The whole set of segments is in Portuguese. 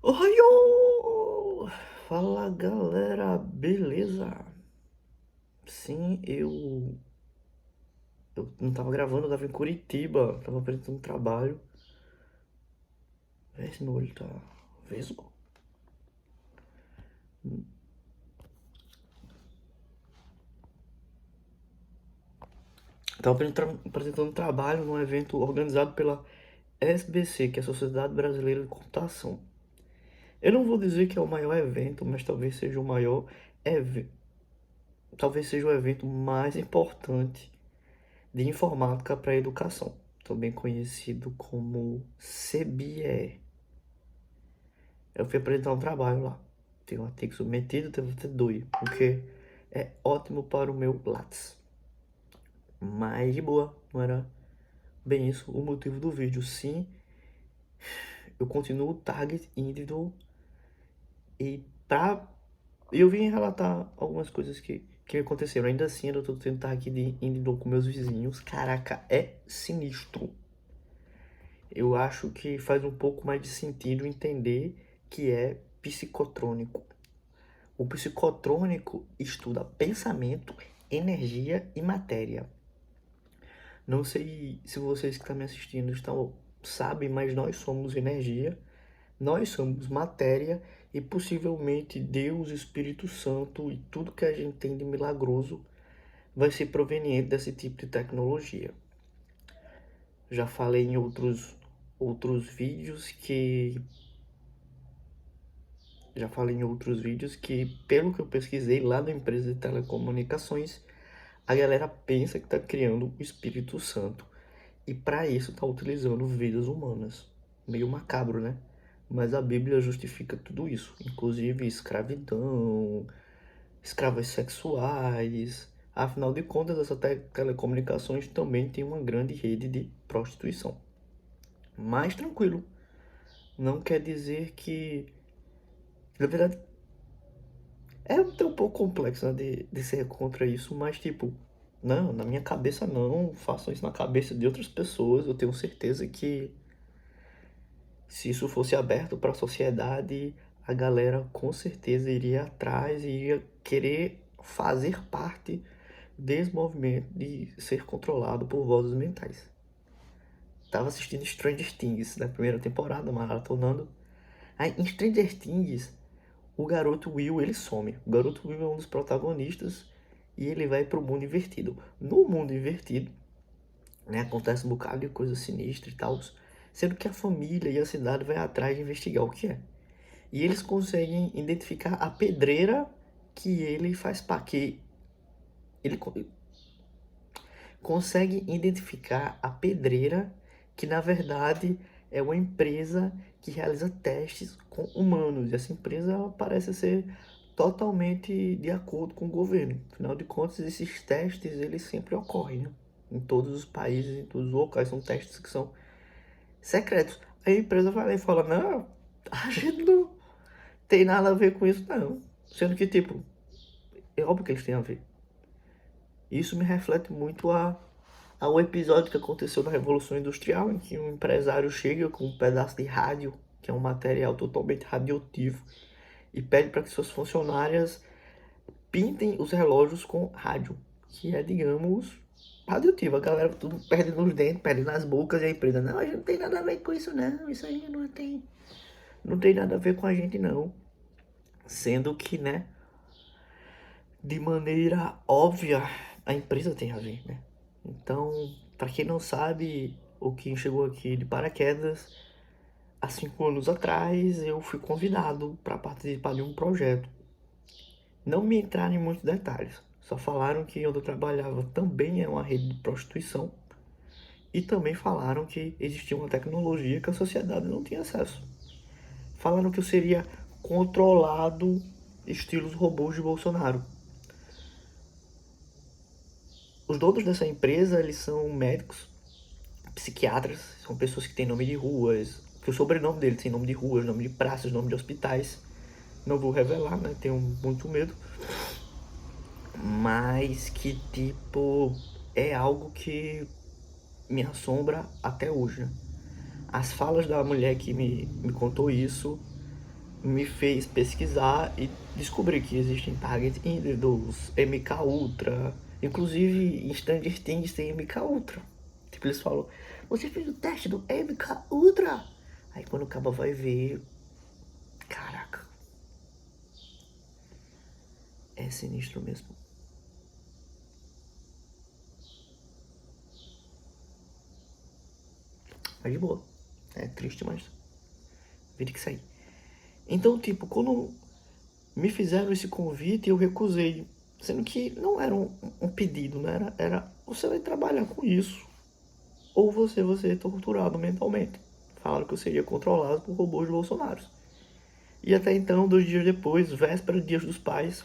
Ohio! Fala galera, beleza? Sim, eu não tava gravando, eu tava em Curitiba, tava apresentando um trabalho. Vê se meu olho tá vesgo. Tava apresentando um trabalho num evento organizado pela SBC, que é a Sociedade Brasileira de Computação. Eu não vou dizer que é o maior evento, mas talvez seja o maior evento. Talvez seja o evento mais importante de informática para a educação, também conhecido como CBE. Eu fui apresentar um trabalho lá. Tem um artigo submetido, teve até dois, porque é ótimo para o meu Lattes. Mas de boa, não era bem isso o motivo do vídeo. Sim, eu continuo target individual e pra. Eu vim relatar algumas coisas que aconteceram. Ainda assim, eu tô tendo target de individual com meus vizinhos. Caraca, é sinistro. Eu acho que faz um pouco mais de sentido entender que é psicotrônico. O psicotrônico estuda pensamento, energia e matéria. Não sei se vocês que estão me assistindo sabem, mas nós somos energia, nós somos matéria e possivelmente Deus, Espírito Santo e tudo que a gente tem de milagroso vai ser proveniente desse tipo de tecnologia. Já falei em outros vídeos que pelo que eu pesquisei lá na empresa de telecomunicações, a galera pensa que está criando o Espírito Santo e para isso está utilizando vidas humanas. Meio macabro, né? Mas a Bíblia justifica tudo isso, inclusive escravidão, escravas sexuais. Afinal de contas, essa telecomunicações também tem uma grande rede de prostituição. Mas tranquilo, não quer dizer que, na verdade, é até um pouco complexo, né, de ser contra isso, mas tipo, não, na minha cabeça não, façam isso na cabeça de outras pessoas. Eu tenho certeza que se isso fosse aberto para a sociedade, a galera com certeza iria atrás e iria querer fazer parte desse movimento de ser controlado por vozes mentais. Tava assistindo Stranger Things na primeira temporada, maratonando. Aí em Stranger Things o garoto Will, ele some. O garoto Will é um dos protagonistas e ele vai pro mundo invertido. No mundo invertido, né, acontece um bocado de coisa sinistra e tal, sendo que a família e a cidade vai atrás de investigar o que é. E eles conseguem identificar a pedreira que ele faz parte, que ele consegue identificar a pedreira que na verdade é uma empresa que realiza testes com humanos. E essa empresa ela parece ser totalmente de acordo com o governo. Afinal de contas, esses testes eles sempre ocorrem, né? Em todos os países, em todos os locais, são testes que são secretos. Aí a empresa vai lá e fala, não, a gente não tem nada a ver com isso, não. Sendo que, tipo, é óbvio que eles têm a ver. Isso me reflete muito ao episódio que aconteceu na Revolução Industrial, em que um empresário chega com um pedaço de rádio, que é um material totalmente radioativo, e pede para que suas funcionárias pintem os relógios com rádio, que é, digamos, radioativo. A galera tudo perde nos dentes, perde nas bocas, e a empresa, não, a gente não tem nada a ver com isso, não, isso aí não tem nada a ver com a gente, não. Sendo que, né, de maneira óbvia, a empresa tem a ver, né? Então, para quem não sabe, o que chegou aqui de paraquedas, há 5 anos atrás eu fui convidado para participar de um projeto. Não me entraram em muitos detalhes, só falaram que onde eu trabalhava também é uma rede de prostituição e também falaram que existia uma tecnologia que a sociedade não tinha acesso. Falaram que eu seria controlado estilos robôs de Bolsonaro. Os donos dessa empresa, eles são médicos, psiquiatras, são pessoas que têm nome de ruas, que o sobrenome deles tem nome de ruas, nome de praças, nome de hospitais. Não vou revelar, né? Tenho muito medo. Mas que, tipo, é algo que me assombra até hoje, né? As falas da mulher que me contou isso me fez pesquisar e descobrir que existem target individuals, MK Ultra, inclusive em Stranger Things tem MK Ultra. Tipo, eles falam, você fez o teste do MK Ultra? Aí quando o cabo vai ver, caraca, é sinistro mesmo. Mas de boa, é triste, mas vida que sair. Então, tipo, quando me fizeram esse convite, eu recusei. Sendo que não era um pedido, né? Era você vai trabalhar com isso. Ou você vai ser torturado mentalmente. Falaram que eu seria controlado por robôs bolsonaros. E até então, 2 dias depois, véspera de Dias dos Pais,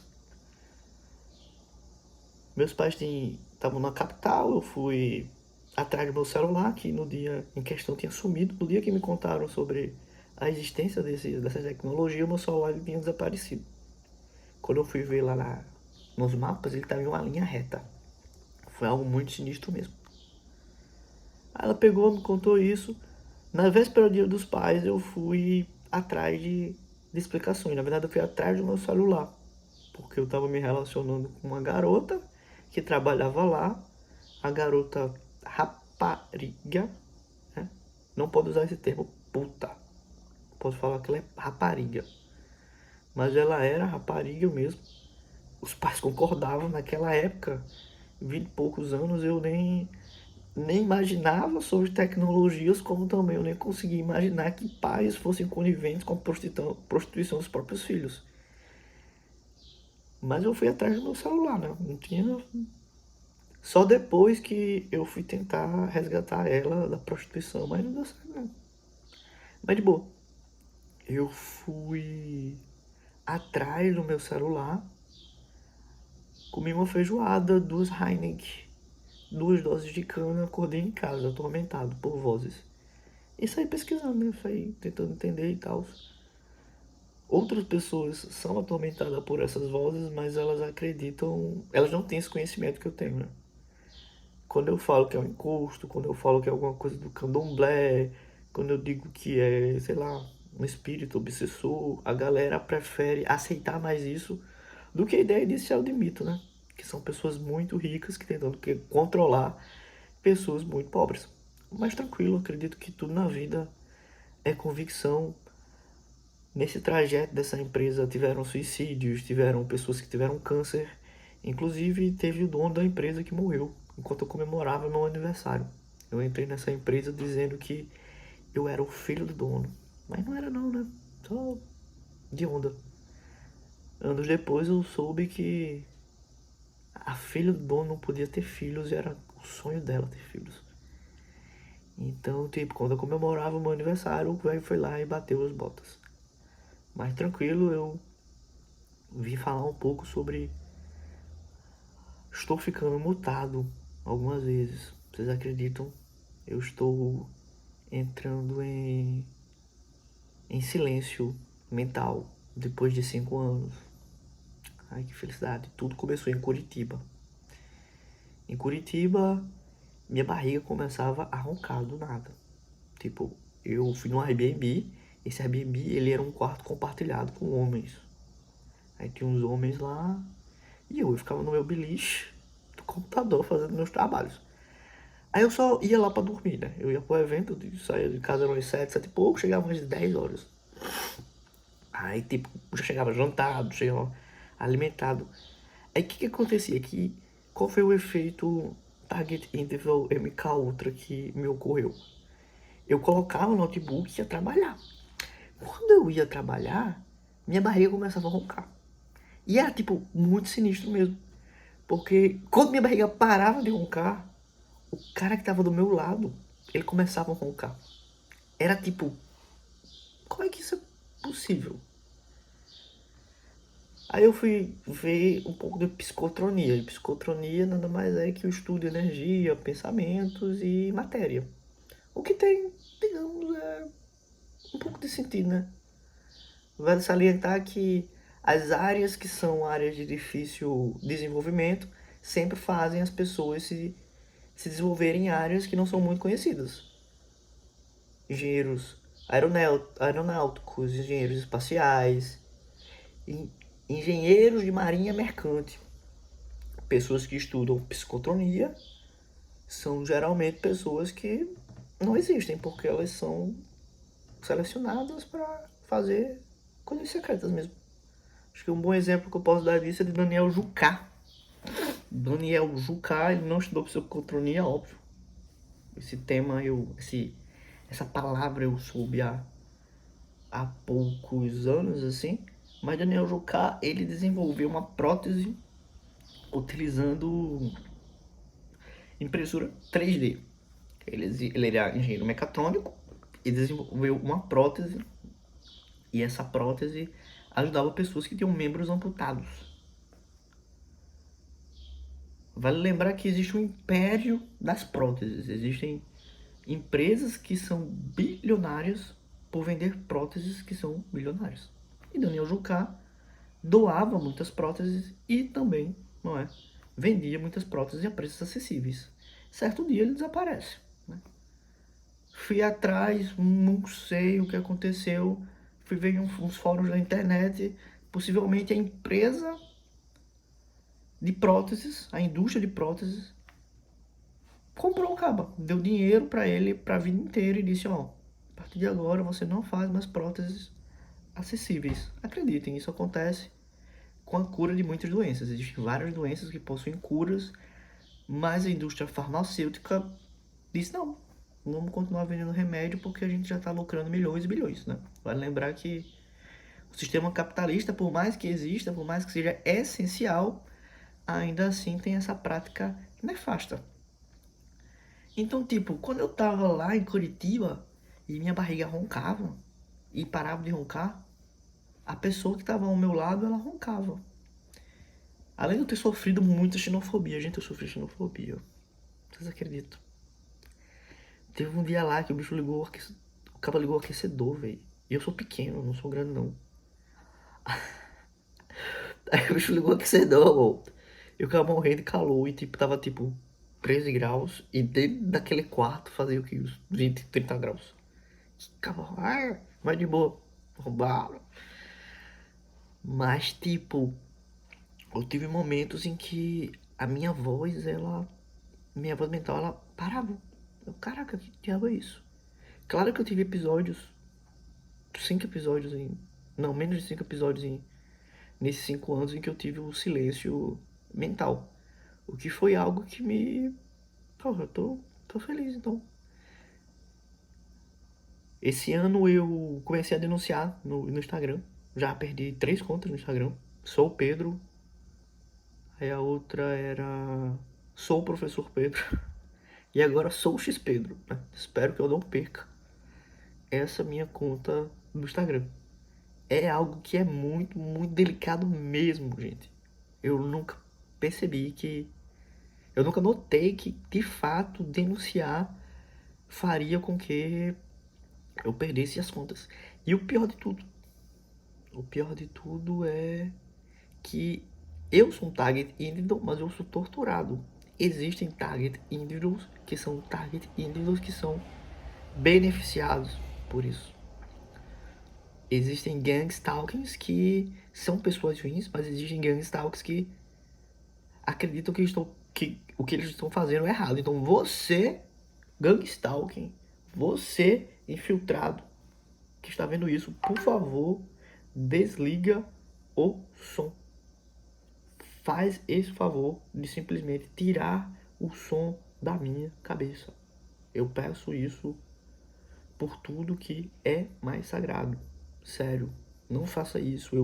meus pais estavam na capital, eu fui atrás do meu celular, que no dia em questão tinha sumido. No dia que me contaram sobre a existência dessa tecnologia, o meu celular tinha desaparecido. Quando eu fui ver lá nos mapas, ele estava em uma linha reta. Foi algo muito sinistro mesmo. Aí ela pegou, me contou isso. Na véspera do Dia dos Pais, eu fui atrás de explicações. Na verdade, eu fui atrás do meu celular. Porque eu estava me relacionando com uma garota que trabalhava lá. A garota rapariga, né? Não pode usar esse termo puta. Posso falar que ela é rapariga. Mas ela era rapariga mesmo. Os pais concordavam naquela época. 20 e poucos anos, eu nem imaginava sobre tecnologias, como também eu nem conseguia imaginar que pais fossem coniventes com a prostituição dos próprios filhos. Mas eu fui atrás do meu celular, né? Não tinha. Só depois que eu fui tentar resgatar ela da prostituição, mas não deu certo, não. Mas de boa. Eu fui atrás do meu celular, comi uma feijoada, 2 Heineken, 2 doses de cana, acordei em casa, atormentado por vozes. E saí pesquisando, né? Saí tentando entender e tal. Outras pessoas são atormentadas por essas vozes, mas elas acreditam. Elas não têm esse conhecimento que eu tenho, né? Quando eu falo que é um encosto, quando eu falo que é alguma coisa do candomblé, quando eu digo que é, sei lá, um espírito obsessor, a galera prefere aceitar mais isso do que a ideia inicial de mito, né? Que são pessoas muito ricas que tentando controlar pessoas muito pobres. Mas tranquilo, acredito que tudo na vida é convicção. Nesse trajeto dessa empresa tiveram suicídios, tiveram pessoas que tiveram câncer, inclusive teve o dono da empresa que morreu enquanto eu comemorava meu aniversário. Eu entrei nessa empresa dizendo que eu era o filho do dono, mas não era não, né? Só de onda. Anos depois eu soube que a filha do dono não podia ter filhos e era o sonho dela ter filhos. Então, tipo, quando eu comemorava meu aniversário, o velho foi lá e bateu as botas. Mas tranquilo, eu vim falar um pouco sobre. Estou ficando mutado algumas vezes. Vocês acreditam? Eu estou entrando em silêncio mental depois de 5 anos. Ai, que felicidade. Tudo começou em Curitiba. Em Curitiba, minha barriga começava a roncar do nada. Tipo, eu fui num Airbnb. Esse Airbnb, ele era um quarto compartilhado com homens. Aí tinha uns homens lá. E eu ficava no meu beliche do computador fazendo meus trabalhos. Aí eu só ia lá pra dormir, né? Eu ia pro evento, saía de casa às 7, 7 e pouco, chegava às 10 horas. Aí, tipo, já chegava jantado, chegava alimentado. Aí o que acontecia? Qual foi o efeito Target Interval MK Ultra que me ocorreu? Eu colocava o notebook e ia trabalhar. Quando eu ia trabalhar, minha barriga começava a roncar. E era, tipo, muito sinistro mesmo. Porque quando minha barriga parava de roncar, o cara que tava do meu lado, ele começava a roncar. Era tipo, como é que isso é possível? Aí eu fui ver um pouco de psicotronia. E psicotronia nada mais é que o estudo de energia, pensamentos e matéria. O que tem, digamos, um pouco de sentido, né? Vale salientar que as áreas que são áreas de difícil desenvolvimento sempre fazem as pessoas se desenvolverem em áreas que não são muito conhecidas. Engenheiros aeronáuticos, engenheiros espaciais, engenheiros de marinha mercante. Pessoas que estudam psicotronia são geralmente pessoas que não existem, porque elas são selecionadas para fazer coisas secretas mesmo. Acho que um bom exemplo que eu posso dar disso é de Daniel Jucá. Daniel Jucá, ele não estudou psicotronia, óbvio. Esse tema, essa palavra eu soube há poucos anos, assim. Mas Daniel Jucá, ele desenvolveu uma prótese utilizando impressora 3D. Ele era engenheiro mecatrônico e desenvolveu uma prótese, e essa prótese ajudava pessoas que tinham membros amputados. Vale lembrar que existe um império das próteses. Existem empresas que são bilionárias por vender próteses que são bilionárias. E Daniel Jucá doava muitas próteses e também, não é, vendia muitas próteses a preços acessíveis. Certo dia ele desaparece. Né? Fui atrás, não sei o que aconteceu. Fui ver em uns fóruns da internet. Possivelmente a empresa de próteses, a indústria de próteses, comprou o caba, deu dinheiro para ele para a vida inteira e disse: ó, a partir de agora você não faz mais próteses acessíveis. Acreditem, isso acontece com a cura de muitas doenças. Existem várias doenças que possuem curas, mas a indústria farmacêutica disse: não, vamos continuar vendendo remédio porque a gente já está lucrando milhões e bilhões, né? Vale lembrar que o sistema capitalista, por mais que exista, por mais que seja essencial, ainda assim tem essa prática nefasta. Então, tipo, quando eu tava lá em Curitiba e minha barriga roncava e parava de roncar, a pessoa que tava ao meu lado, ela roncava. Além de eu ter sofrido muita xenofobia, gente, eu sofri xenofobia. Vocês acreditam? Teve um dia lá que o bicho ligou, o cara ligou o aquecedor, velho. E eu sou pequeno, não sou grande não. Aí o bicho ligou o aquecedor, mano. Eu ficava morrendo de calor e tipo, tava tipo 13 graus. E dentro daquele quarto fazia o que? Uns 20, 30 graus. Ficava, mas de boa. Roubaram. Mas tipo, eu tive momentos em que a minha voz, minha voz mental, ela parava. Eu, caraca, que diabo é isso? Claro que eu tive episódios, 5 episódios não, menos de 5 episódios nesses 5 anos em que eu tive o silêncio mental. O que foi algo que me... Porra, eu tô feliz, então. Esse ano eu comecei a denunciar no Instagram. Já perdi 3 contas no Instagram. Sou o Pedro. Aí a outra era... Sou o professor Pedro. E agora sou o X Pedro. Né? Espero que eu não perca essa minha conta no Instagram. É algo que é muito, muito delicado mesmo, gente. Eu nunca percebi que... Eu nunca notei que, de fato, denunciar faria com que eu perdesse as contas. E o pior de tudo é que eu sou um target individual, mas eu sou torturado. Existem target individuals que são beneficiados por isso. Existem gangstalkings que são pessoas ruins, mas existem gangstalkings que acreditam que o que eles estão fazendo é errado. Então você, gangstalking, você infiltrado que está vendo isso, por favor, desliga o som. Faz esse favor de simplesmente tirar o som da minha cabeça. Eu peço isso por tudo que é mais sagrado. Sério, não faça isso.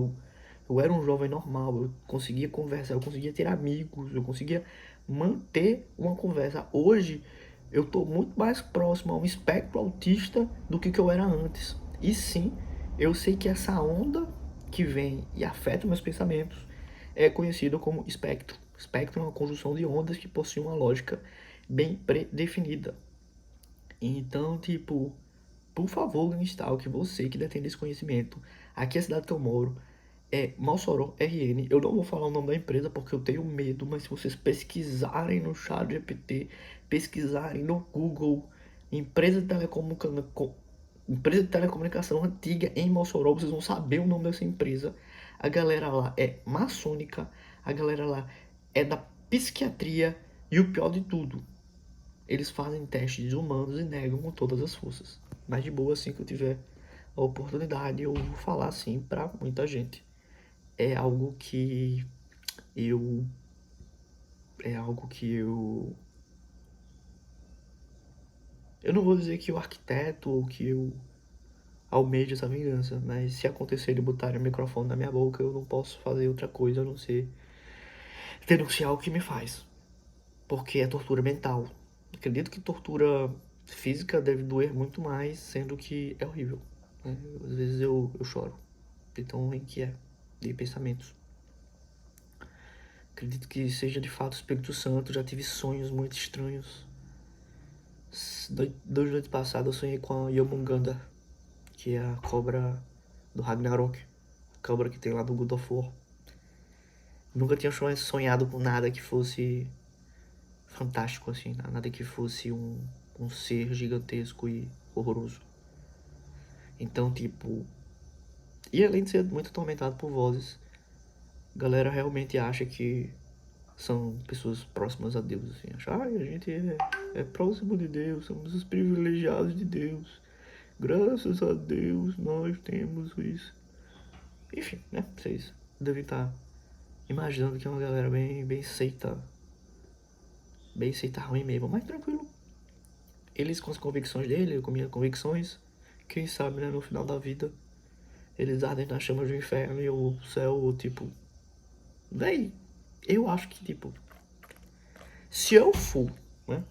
Eu era um jovem normal, eu conseguia conversar, eu conseguia ter amigos, eu conseguia manter uma conversa. Hoje, eu estou muito mais próximo a um espectro autista do que eu era antes. E sim, eu sei que essa onda que vem e afeta meus pensamentos é conhecido como espectro. Espectro é uma conjunção de ondas que possui uma lógica bem predefinida. Então, tipo, por favor, Gangstalk, você que detém esse conhecimento, aqui é a cidade que eu moro, é Mossoró RN. Eu não vou falar o nome da empresa porque eu tenho medo, mas se vocês pesquisarem no ChatGPT, pesquisarem no Google, empresa de Empresa de telecomunicação antiga em Mossoró, vocês vão saber o nome dessa empresa. A galera lá é maçônica, a galera lá é da psiquiatria e o pior de tudo, eles fazem testes humanos e negam com todas as forças. Mas de boa, assim que eu tiver a oportunidade, eu vou falar assim pra muita gente. É algo que eu. É algo que eu. Eu não vou dizer que eu arquiteto ou que eu almejo essa vingança, mas se acontecer de botarem o microfone na minha boca, eu não posso fazer outra coisa a não ser denunciar o que me faz. Porque é tortura mental. Acredito que tortura física deve doer muito mais, sendo que é horrível. Né? Às vezes eu choro, de tão ruim que é, de pensamentos. Acredito que seja de fato o Espírito Santo. Já tive sonhos muito estranhos. 2 noites passadas eu sonhei com a Yomunganda, que é a cobra do Ragnarok, a cobra que tem lá do God of War. Nunca tinha sonhado com nada que fosse fantástico assim, nada que fosse um ser gigantesco e horroroso. Então, tipo, e além de ser muito atormentado por vozes, a galera realmente acha que são pessoas próximas a Deus, assim. Acha, a gente é próximo de Deus, somos os privilegiados de Deus. Graças a Deus nós temos isso. Enfim, né? Vocês devem estar imaginando que é uma galera bem seita. Bem seita ruim mesmo, mas tranquilo. Eles com as convicções dele, eu com minhas convicções. Quem sabe, né, no final da vida, eles ardem nas chamas do inferno e o céu, tipo. Véi, eu acho que, tipo, se eu for, né,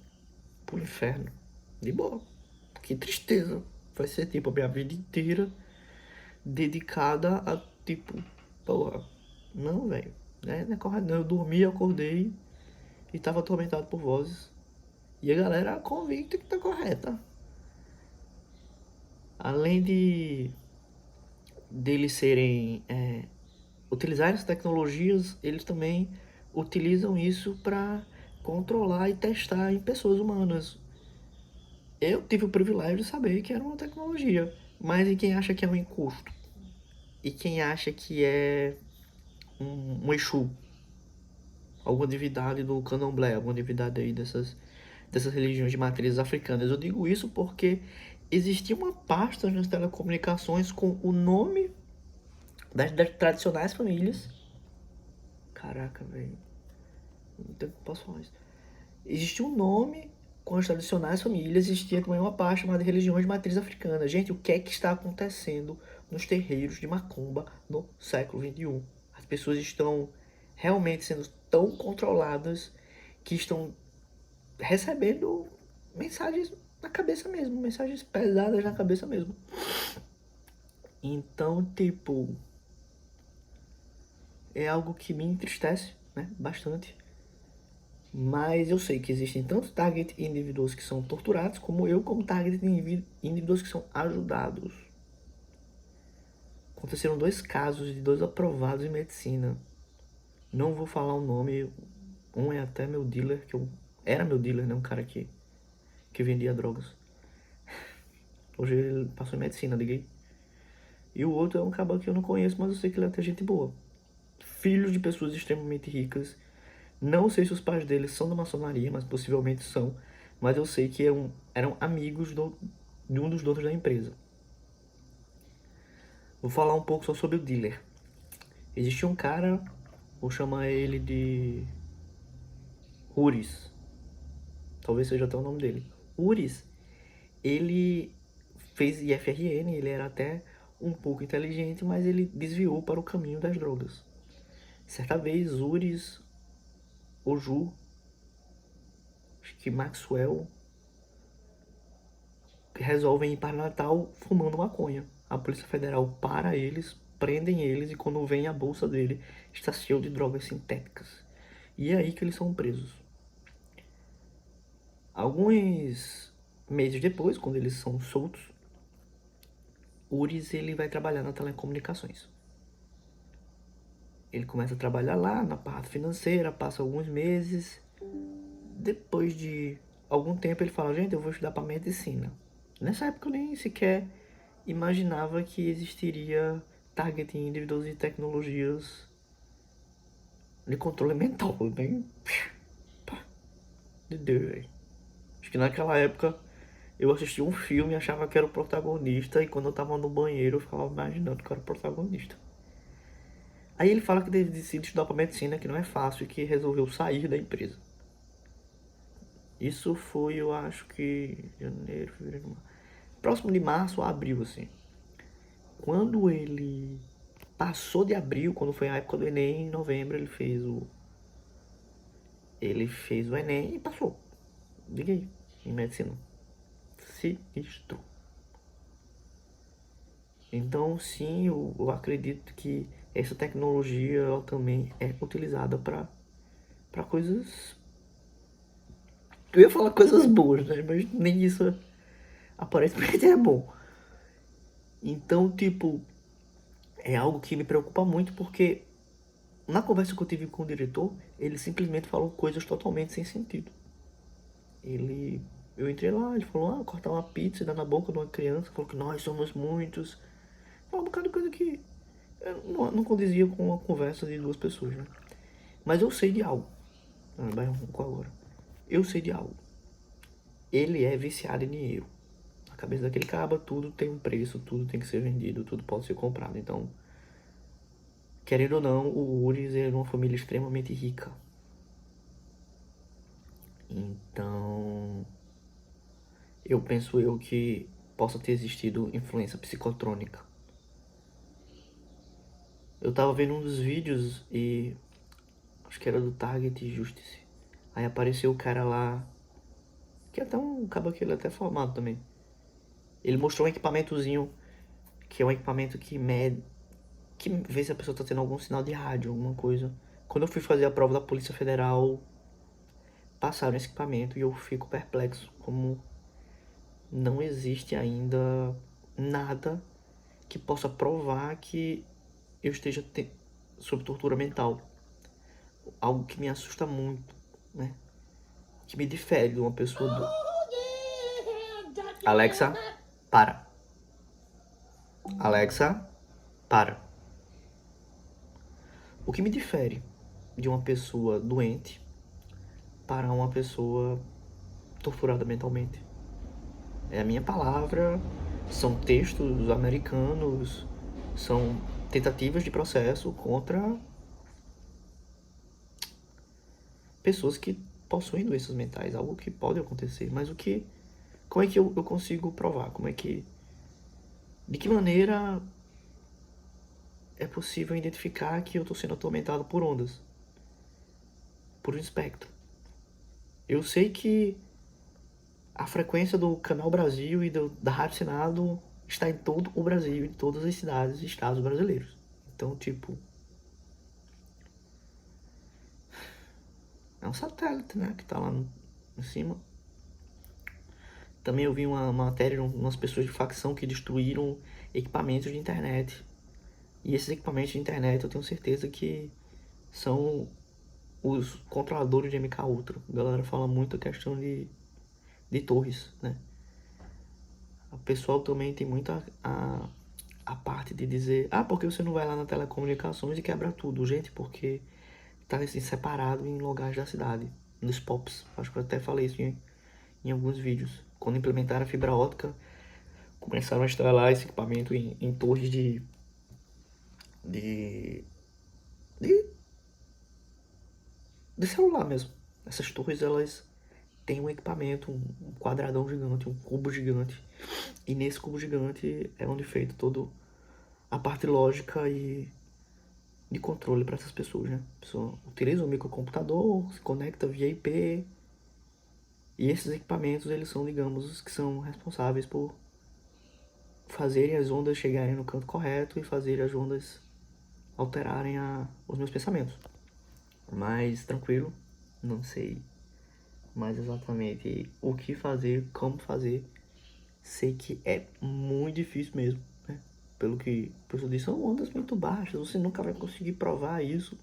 pro inferno, de boa. Que tristeza. Vai ser, tipo, a minha vida inteira dedicada a, tipo, porra. Não, velho. Né, não é correto, não. Eu dormi, acordei e tava atormentado por vozes. E a galera convicta que tá correta. Além de deles serem utilizar as tecnologias, eles também utilizam isso para controlar e testar em pessoas humanas. Eu tive o privilégio de saber que era uma tecnologia, mas e quem acha que é um encosto? E quem acha que é um Exu? Alguma divindade do candomblé, alguma divindade aí dessas religiões de matrizes africanas. Eu digo isso porque existia uma pasta nas telecomunicações com o nome das tradicionais famílias. Caraca, velho. Não posso falar isso. Existia um nome com as tradicionais famílias, existia também uma parte chamada de religiões de matriz africana. Gente, o que é que está acontecendo nos terreiros de Macumba no século XXI? As pessoas estão realmente sendo tão controladas que estão recebendo mensagens na cabeça mesmo, mensagens pesadas na cabeça mesmo. Então, tipo, é algo que me entristece, né, bastante. Mas eu sei que existem tanto target indivíduos que são torturados, como eu, como target indivíduos que são ajudados. Aconteceram 2 casos de 2 aprovados em medicina. Não vou falar o nome, um é até meu dealer, que eu era meu dealer, né, um cara que vendia drogas. Hoje ele passou em medicina, liguei. E o outro é um cabal que eu não conheço, mas eu sei que ele é até gente boa. Filho de pessoas extremamente ricas. Não sei se os pais deles são da maçonaria, mas possivelmente são. Mas eu sei que eram amigos de um dos donos da empresa. Vou falar um pouco só sobre o dealer. Existia um cara, vou chamar ele de Uris. Talvez seja até o nome dele. Uris, ele fez IFRN, ele era até um pouco inteligente, mas ele desviou para o caminho das drogas. Certa vez, Uris, Oju, acho que Maxwell, resolvem ir para Natal fumando maconha. A Polícia Federal para eles, prendem eles e quando vem a bolsa dele está cheia de drogas sintéticas. E é aí que eles são presos. Alguns meses depois, quando eles são soltos, Uris ele vai trabalhar na telecomunicações. Ele começa a trabalhar lá na parte financeira, passa alguns meses. Depois de algum tempo ele fala, gente, eu vou estudar para medicina. Nessa época eu nem sequer imaginava que existiria targeting indivíduos e tecnologias de controle mental, bem... Pá, de Deus, velho. Acho que naquela época eu assistia um filme e achava que era o protagonista, e quando eu tava no banheiro eu ficava imaginando que era o protagonista. Aí ele fala que decide estudar pra medicina, que não é fácil, e que resolveu sair da empresa. Isso foi, eu acho que janeiro, fevereiro, próximo de março ou abril, assim. Quando ele passou de abril, quando foi a época do Enem, em novembro, ele fez o Enem e passou. Diga aí, em medicina. Sinistro. Então, sim, eu acredito que essa tecnologia ela também é utilizada para coisas. Eu ia falar coisas boas, né? Mas nem isso aparentemente é bom. Então, tipo, é algo que me preocupa muito porque na conversa que eu tive com o diretor, ele simplesmente falou coisas totalmente sem sentido. Ele. Eu entrei lá, ele falou, cortar uma pizza e dar na boca de uma criança, falou que nós somos muitos. Falou um bocado de coisa que não condizia com uma conversa de duas pessoas, né? Mas eu sei de algo. Vai um pouco agora. Eu sei de algo. Ele é viciado em dinheiro. Na cabeça daquele caba, tudo tem um preço, tudo tem que ser vendido, tudo pode ser comprado. Então, querendo ou não, o Uris é uma família extremamente rica. Então, eu penso que possa ter existido influência psicotrônica. Eu tava vendo um dos vídeos e acho que era do Target Justice. Aí apareceu o cara lá, que é até um cabo que ele é até formado também. Ele mostrou um equipamentozinho, que é um equipamento que mede, que vê se a pessoa tá tendo algum sinal de rádio, alguma coisa. Quando eu fui fazer a prova da Polícia Federal, passaram esse equipamento e eu fico perplexo como não existe ainda nada que possa provar que eu esteja sob tortura mental. Algo que me assusta muito, né? Que me difere de uma pessoa do... Alexa, para. Alexa, para. O que me difere de uma pessoa doente para uma pessoa torturada mentalmente? É a minha palavra, são textos americanos, são tentativas de processo contra pessoas que possuem doenças mentais, algo que pode acontecer, mas como é que eu consigo provar? De que maneira é possível identificar que eu estou sendo atormentado por ondas, por um espectro? Eu sei que a frequência do Canal Brasil e da Rádio Senado está em todo o Brasil, em todas as cidades e estados brasileiros. Então, tipo, é um satélite, né, que tá lá em cima. Também eu vi uma matéria de umas pessoas de facção que destruíram equipamentos de internet. E esses equipamentos de internet eu tenho certeza que são os controladores de MK Ultra. A galera fala muito a questão de torres, né? O pessoal também tem muito a parte de dizer, porque você não vai lá na telecomunicações e quebra tudo, gente, porque tá assim, separado em lugares da cidade, nos POPs. Acho que eu até falei isso em alguns vídeos. Quando implementaram a fibra ótica, começaram a instalar esse equipamento em torres de, de, de celular mesmo. Essas torres, elas têm um equipamento, um quadradão gigante, um cubo gigante. E nesse cubo gigante é onde é feito toda a parte lógica e de controle para essas pessoas, né? A pessoa utiliza um microcomputador, se conecta via IP. E esses equipamentos, eles são, digamos, os que são responsáveis por fazerem as ondas chegarem no canto correto e fazerem as ondas alterarem os meus pensamentos. Mas tranquilo, não sei mais exatamente o que fazer, como fazer. Sei que é muito difícil mesmo, né? Pelo que o professor disse, são ondas muito baixas, você nunca vai conseguir provar isso.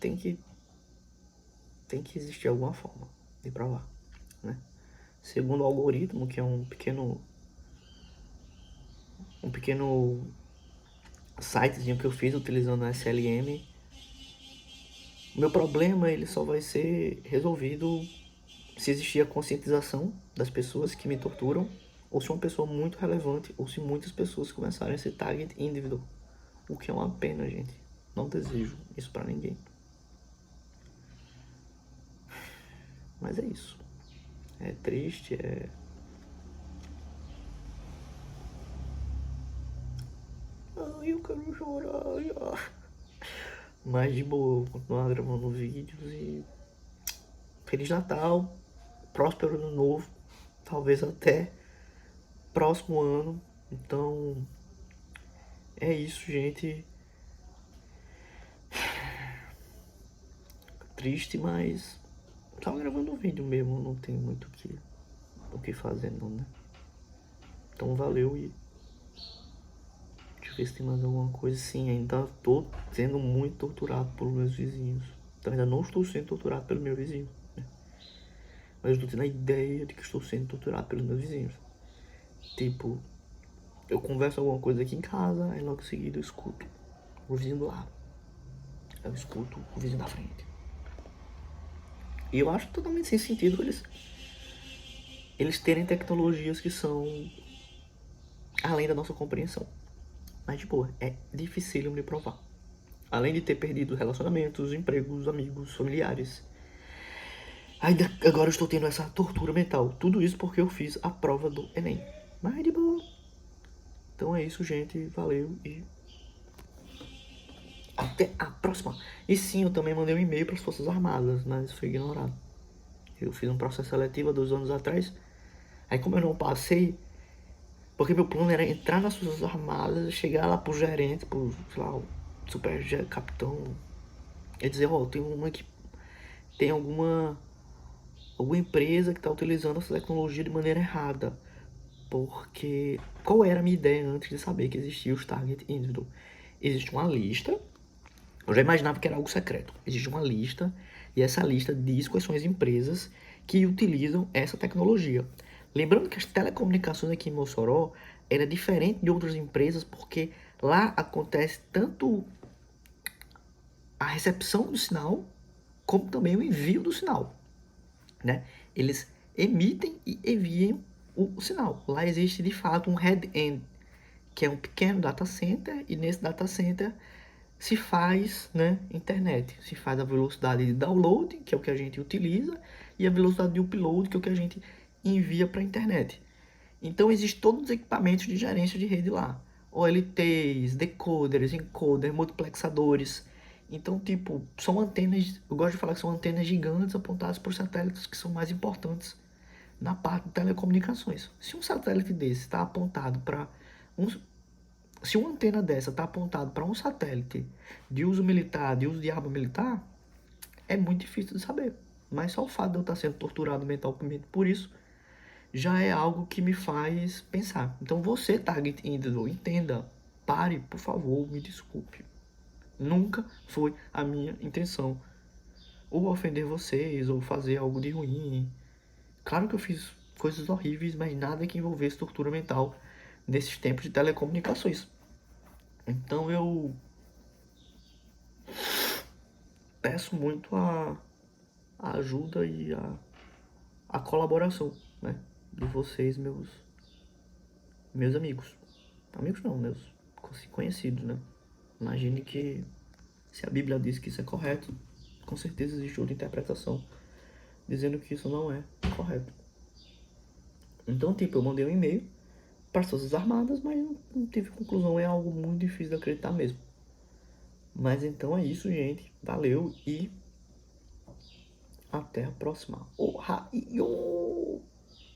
Tem que, tem que existir alguma forma de provar, né? Segundo o algoritmo, que é um pequeno um pequeno sitezinho que eu fiz utilizando a SLM. O meu problema, ele só vai ser resolvido se existir a conscientização das pessoas que me torturam, ou se uma pessoa muito relevante, ou se muitas pessoas começarem a ser target individual. O que é uma pena, gente. Não desejo isso pra ninguém. Mas é isso. É triste, Ai, eu quero chorar. Mas de boa, eu vou continuar gravando vídeos e... Feliz Natal, próspero ano novo, talvez até próximo ano. Então, é isso, gente. Triste, mas tava gravando um vídeo mesmo, não tem muito o que fazer não, né? Então valeu e deixa eu ver se tem mais alguma coisa. Sim, ainda tô sendo muito torturado por meus vizinhos. Então ainda não estou sendo torturado pelo meu vizinho, né? Mas eu tô tendo a ideia de que estou sendo torturado pelos meus vizinhos. Tipo, eu converso alguma coisa aqui em casa, aí logo em seguida eu escuto o vizinho do lado. Eu escuto o vizinho da frente. E eu acho totalmente sem sentido eles terem tecnologias que são além da nossa compreensão. Mas, tipo, é dificílimo de provar. Além de ter perdido relacionamentos, empregos, amigos, familiares. Ainda agora eu estou tendo essa tortura mental. Tudo isso porque eu fiz a prova do Enem. Mas de boa. Então é isso, gente. Valeu e até a próxima. E sim, eu também mandei um e-mail para as Forças Armadas, mas foi ignorado. Eu fiz um processo seletivo há 2 anos atrás. Aí como eu não passei, porque meu plano era entrar nas Forças Armadas, chegar lá pro gerente, pro, sei lá, o super capitão, e dizer, ó, tem uma que tem alguma empresa que tá utilizando essa tecnologia de maneira errada. Porque qual era a minha ideia antes de saber que existia os Target Individual? Existe uma lista, eu já imaginava que era algo secreto. Existe uma lista, e essa lista diz quais são as empresas que utilizam essa tecnologia. Lembrando que as telecomunicações aqui em Mossoró era diferente de outras empresas, porque lá acontece tanto a recepção do sinal, como também o envio do sinal, né? Eles emitem e enviam o sinal. Lá existe de fato um head-end, que é um pequeno data center, e nesse data center se faz, né, internet. Se faz a velocidade de download, que é o que a gente utiliza, e a velocidade de upload, que é o que a gente envia para a internet. Então existem todos os equipamentos de gerência de rede lá. OLTs, decoders, encoders, multiplexadores. Então, tipo, são antenas, eu gosto de falar que são antenas gigantes apontadas por satélites que são mais importantes na parte de telecomunicações. Se um satélite desse está apontado para um, se uma antena dessa está apontada para um satélite de uso militar, de uso de arma militar, é muito difícil de saber. Mas só o fato de eu estar sendo torturado mentalmente por isso já é algo que me faz pensar. Então você, target individual, entenda. Pare, por favor, me desculpe. Nunca foi a minha intenção ou ofender vocês ou fazer algo de ruim. Claro que eu fiz coisas horríveis, mas nada que envolvesse tortura mental nesses tempos de telecomunicações. Então eu peço muito a ajuda e a colaboração, né, de vocês, meus amigos. Amigos não, meus conhecidos, né? Imagine que se a Bíblia diz que isso é correto, com certeza existe outra interpretação dizendo que isso não é correto. Então, tipo, eu mandei um e-mail para as Forças Armadas, mas não tive conclusão, é algo muito difícil de acreditar mesmo. Mas então é isso, gente. Valeu e até a próxima. Ohio!